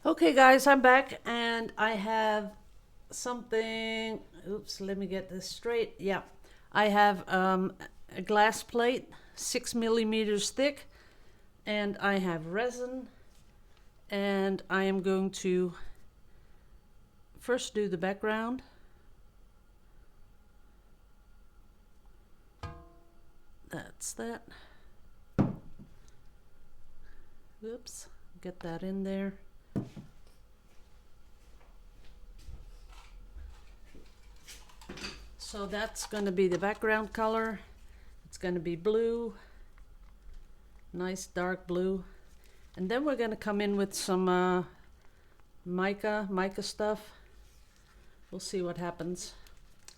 Okay, guys, I'm back and I have something. Oops, let me get this straight. Yeah, I have a glass plate, 6 millimeters thick, and I have resin. And I am going to first do the background. That's that. Oops, get that in there. So that's going to be the background color. It's going to be blue, nice dark blue. And then we're going to come in with some mica stuff. We'll see what happens.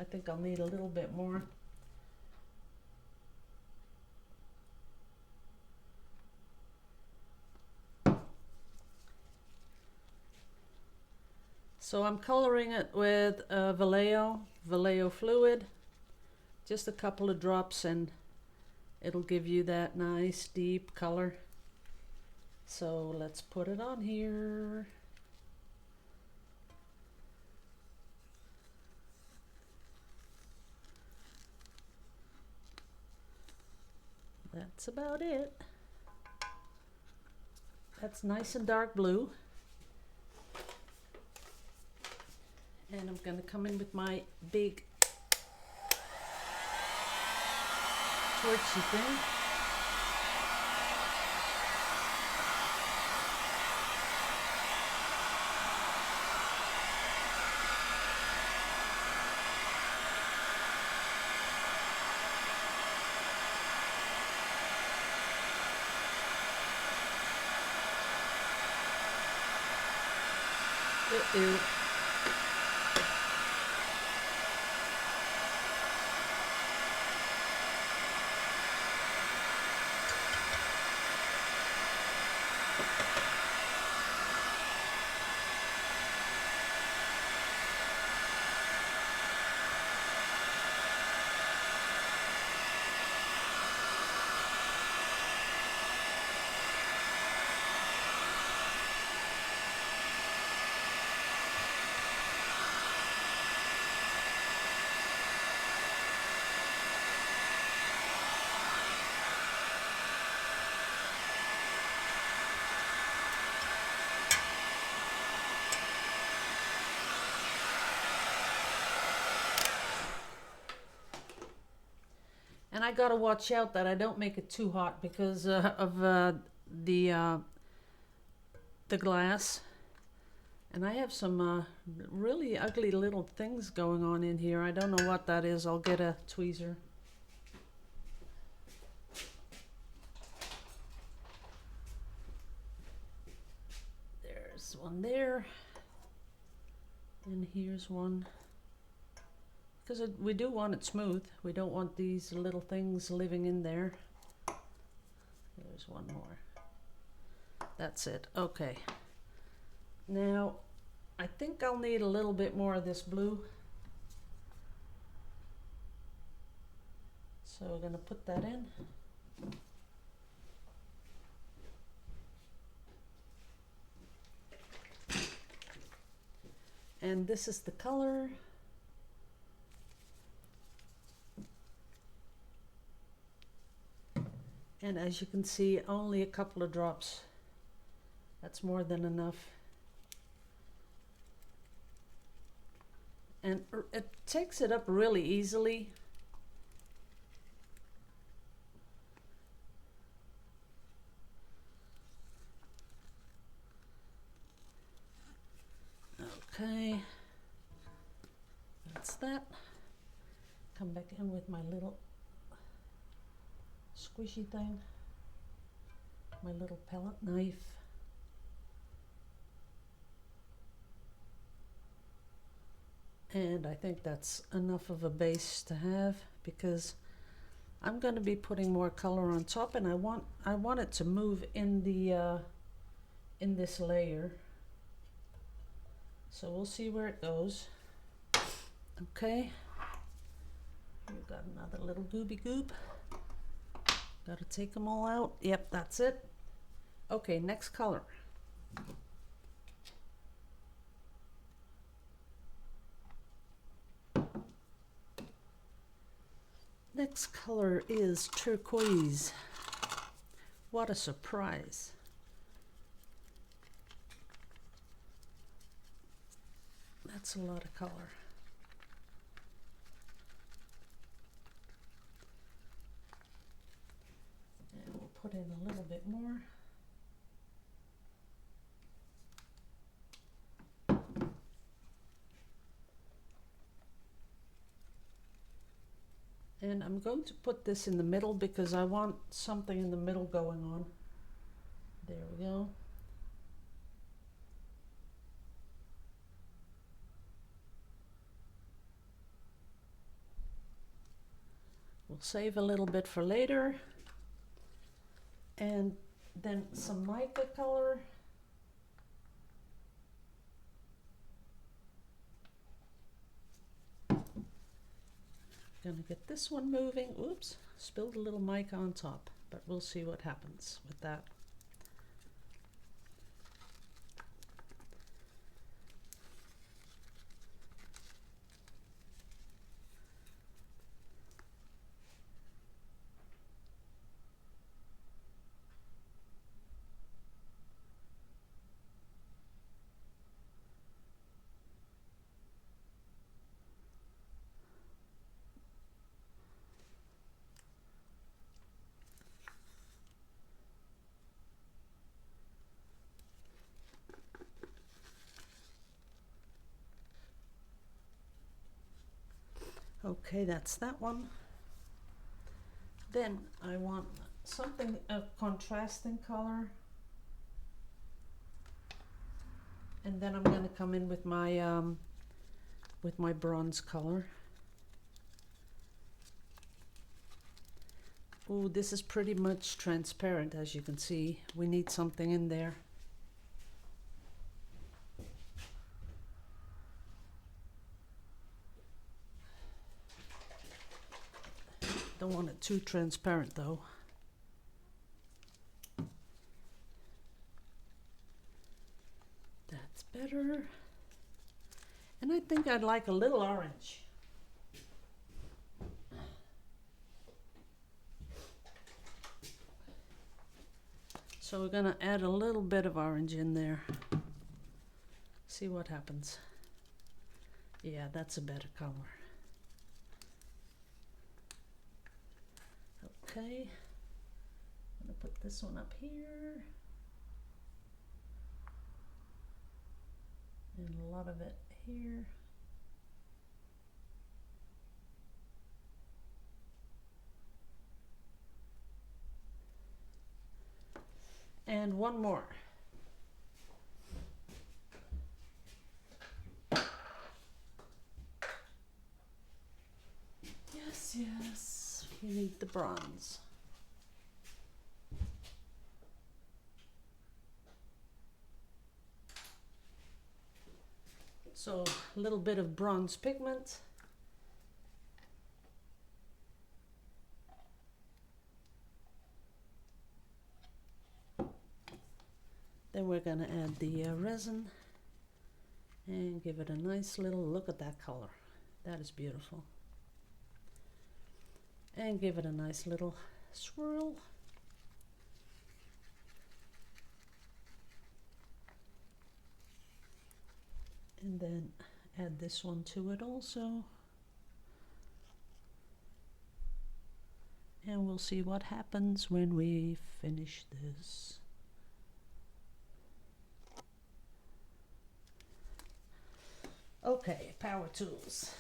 I think I'll need a little bit more. So I'm coloring it with Vallejo fluid, just a couple of drops, and it'll give you that nice deep color. So let's put it on here. That's about it. That's nice and dark blue. And I'm going to come in with my big torchy thing. Uh-oh. And I gotta watch out that I don't make it too hot because of the glass. And I have some really ugly little things going on in here. I don't know what that is. I'll get a tweezer. There's one there. And here's one. Because we do want it smooth. We don't want these little things living in there. There's one more. That's it. Okay. Now, I think I'll need a little bit more of this blue. So we're going to put that in. And this is the color. And as you can see, only a couple of drops. That's more than enough. And it takes it up really easily. Okay, that's that. Come back in with my little squishy thing, my little palette knife. And I think that's enough of a base to have because I'm going to be putting more color on top, and I want it to move in the in this layer. So we'll see where it goes. Okay. We've got another little gooby goop. Got to take them all out. Yep, that's it. Okay, next color. Next color is turquoise. What a surprise. That's a lot of color. And we'll put in a little bit more. And I'm going to put this in the middle because I want something in the middle going on. There we go. We'll save a little bit for later. And then some mica color. Gonna get this one moving. Oops, spilled a little mica on top, but we'll see what happens with that. Okay, that's that one. Then I want something a contrasting color. And then I'm going to come in with my bronze color. Oh, this is pretty much transparent, as you can see. We need something in there. Don't want it too transparent though. That's better. And I think I'd like a little orange. So we're gonna add a little bit of orange in there. See what happens. Yeah, that's a better color. Okay, I'm gonna put this one up here. And a lot of it here. And one more. Yes, yes, you need the bronze. So a little bit of bronze pigment. Then we're going to add the resin and give it a nice little look at that color. That is beautiful. And give it a nice little swirl. And then add this one to it also. And we'll see what happens when we finish this. Okay, power tools.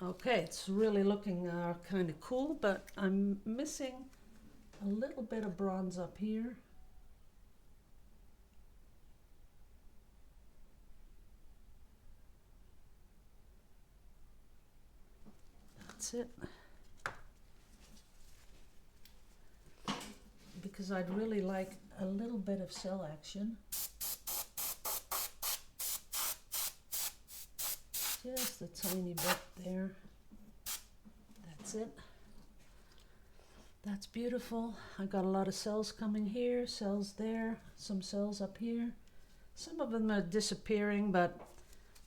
Okay, it's really looking kind of cool, but I'm missing a little bit of bronze up here. That's it. Because I'd really like a little bit of cell action. Just a tiny bit there. That's it. That's beautiful. I got a lot of cells coming here, cells there, some cells up here. Some of them are disappearing, but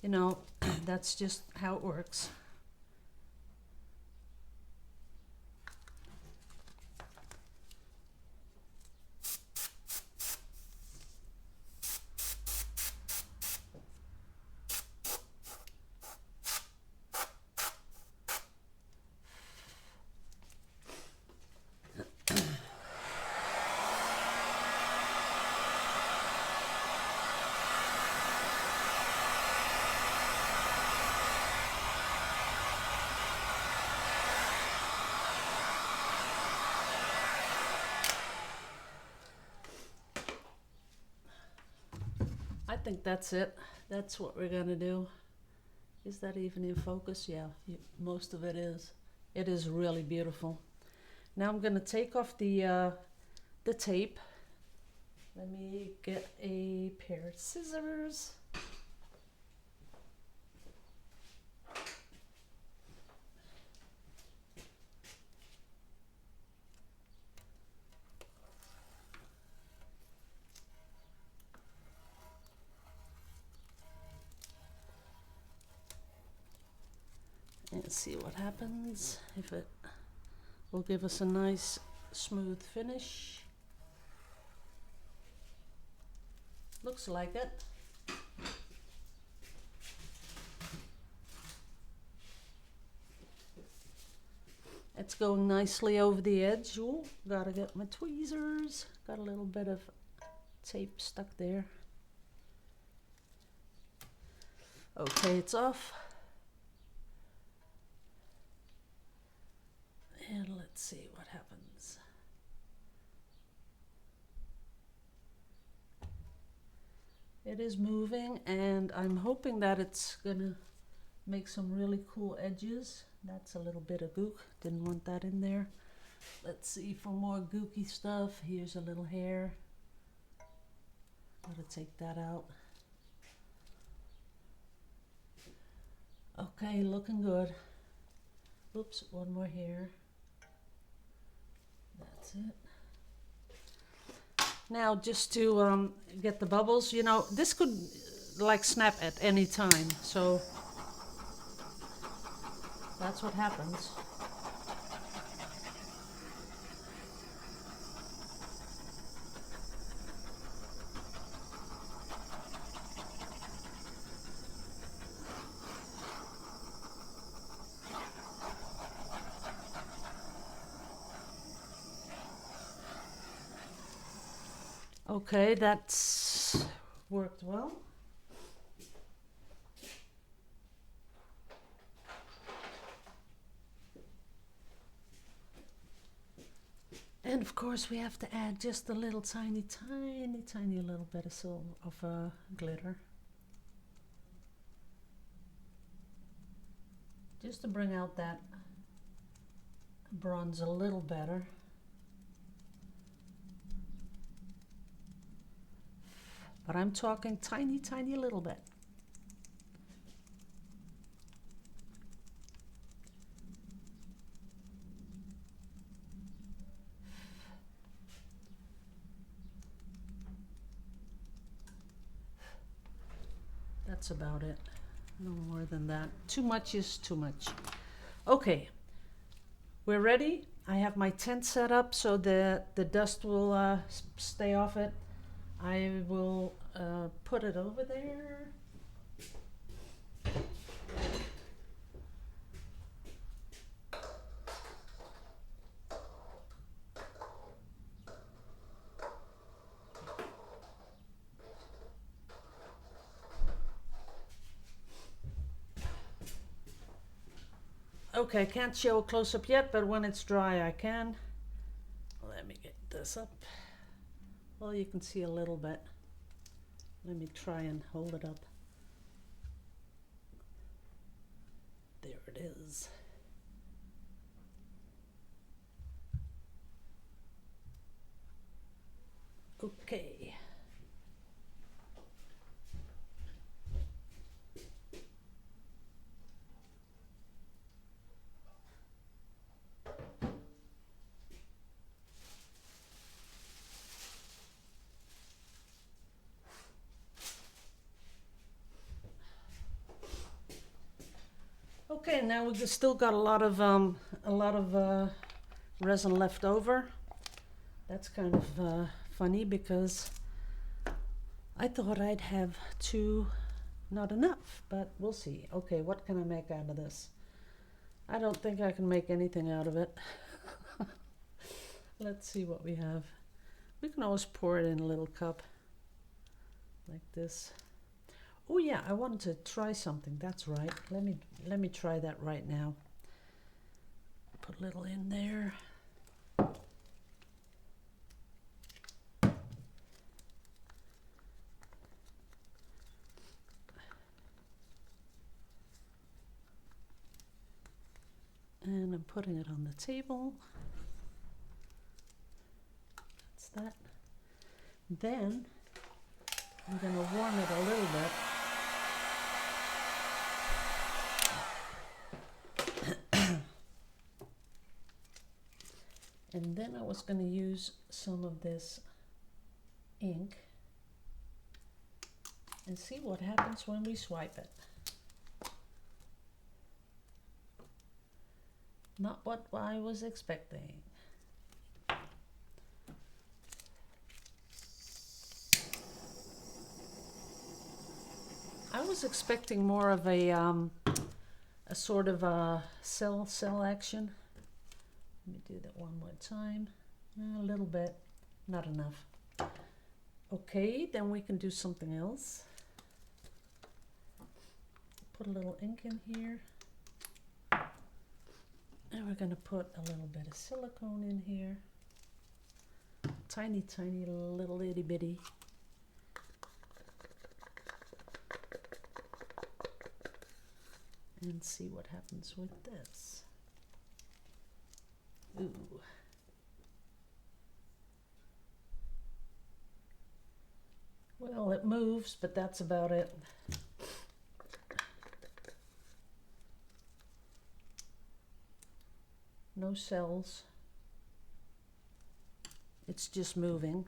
you know, that's just how it works. I think that's it. That's what we're gonna do. Is that even in focus? Yeah, most of it is. It is really beautiful. Now I'm gonna take off the tape. Let me get a pair of scissors. And see what happens, if it will give us a nice smooth finish. Looks like it. It's going nicely over the edge. Ooh, gotta get my tweezers. Got a little bit of tape stuck there. Okay, it's off. And let's see what happens. It is moving, and I'm hoping that it's gonna make some really cool edges. That's a little bit of gook, didn't want that in there. Let's see for more gooky stuff. Here's a little hair. Gotta take that out. Okay, looking good. Oops, one more hair. That's it. Now just to get the bubbles, you know, this could like snap at any time, so that's what happens. Okay, that's worked well. And of course we have to add just a little tiny little bit of glitter. Just to bring out that bronze a little better. But I'm talking tiny little bit. That's about it. No more than that. Too much is too much. Okay, we're ready. I have my tent set up so the dust will stay off it. I will put it over there. Okay, I can't show a close-up yet, but when it's dry I can. Let me get this up. Well, you can see a little bit. Let me try and hold it up. There it is. Okay. Okay, now we've still got a lot of resin left over. That's kind of funny because I thought I'd have two, not enough, but we'll see. Okay, what can I make out of this? I don't think I can make anything out of it. Let's see what we have. We can always pour it in a little cup like this. Oh yeah, I wanted to try something. That's right. Let me try that right now. Put a little in there. And I'm putting it on the table. That's that. Then I'm going to warm it a little bit. And then I was going to use some of this ink and see what happens when we swipe it. Not what I was expecting. I was expecting more of a sort of a cell action. Let me do that one more time. A little bit, not enough. Okay, then we can do something else. Put a little ink in here. And we're going to put a little bit of silicone in here. Tiny, tiny, little itty bitty. And see what happens with this. Ooh. Well, it moves, but that's about it. No cells. It's just moving.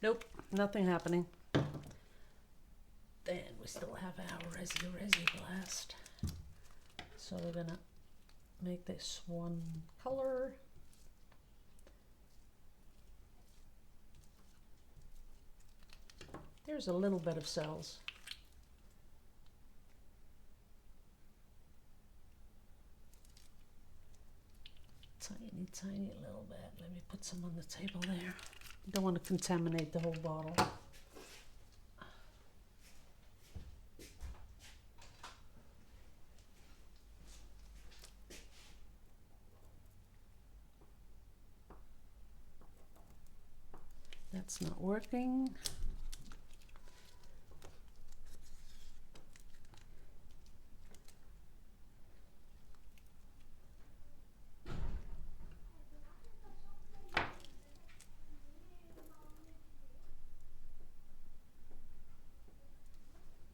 Nope, nothing happening. Then we still have our resi blast. So we're gonna make this one color. There's a little bit of cells. Tiny, tiny little bit. Let me put some on the table there. Don't want to contaminate the whole bottle. That's not working.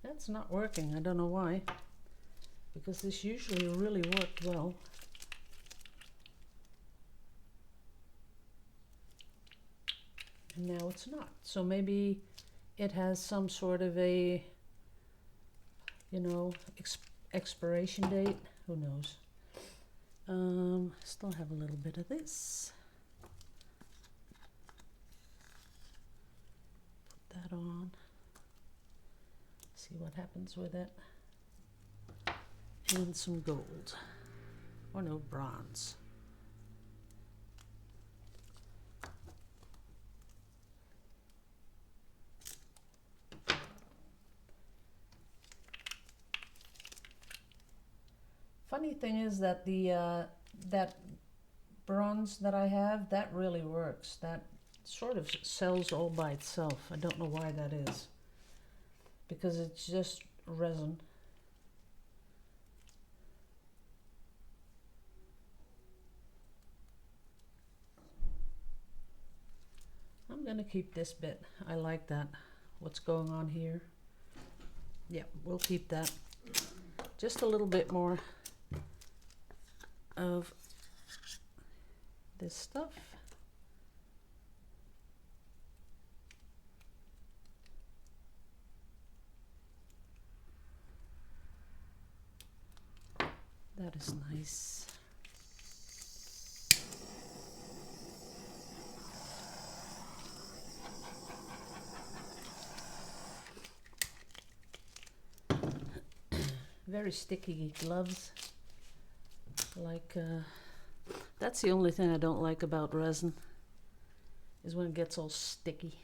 That's not working. I don't know why. Because this usually really worked well. And now it's not. So maybe it has some sort of a, you know, expiration date. Who knows? Still have a little bit of this. Put that on. See what happens with it. And some gold. Or no, bronze. funny thing is that that bronze that I have, that really works. That sort of sells all by itself. I don't know why that is. Because it's just resin. I'm gonna keep this bit. I like that. What's going on here? Yeah, we'll keep that. Just a little bit more of this stuff. That is nice. Very sticky gloves. Like, that's the only thing I don't like about resin, is when it gets all sticky.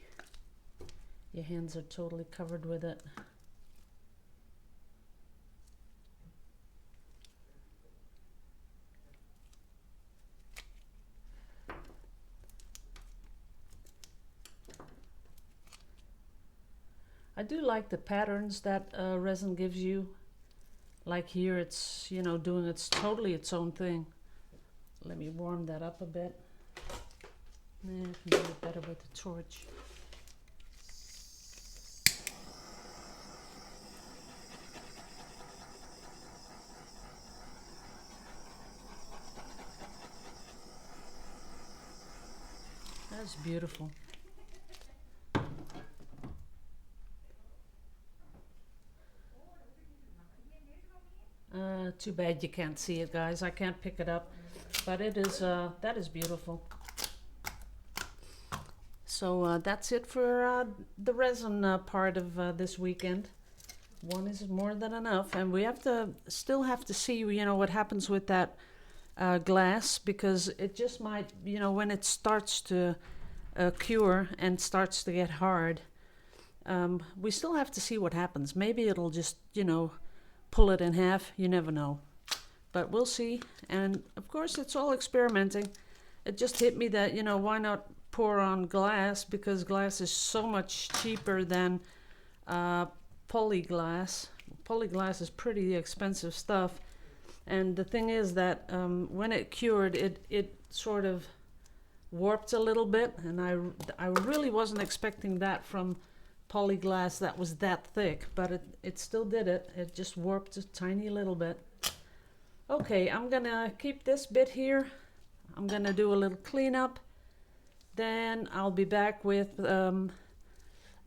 Your hands are totally covered with it. I do like the patterns that resin gives you. Like here, it's, you know, doing totally its own thing. Let me warm that up a bit. Yeah, I can do it better with the torch. That's beautiful. Too bad you can't see it, guys. I can't pick it up, but it is that is beautiful. So that's it for the resin part of this weekend. One is more than enough, and we still have to see, you know, what happens with that glass, because it just might, you know, when it starts to cure and starts to get hard, we still have to see what happens. Maybe it'll just, you know, pull it in half. You never know, but we'll see. And of course, it's all experimenting. It just hit me that, you know, why not pour on glass, because glass is so much cheaper than polyglass. Polyglass is pretty expensive stuff, and the thing is that when it cured, it sort of warped a little bit, and I really wasn't expecting that from polyglass that was that thick, but it still did it. It just warped a tiny little bit. Okay, I'm gonna keep this bit here. I'm gonna do a little cleanup. Then I'll be back with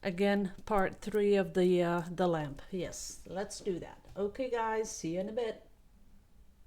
again part 3 of the lamp. Yes, let's do that. Okay, guys, see you in a bit.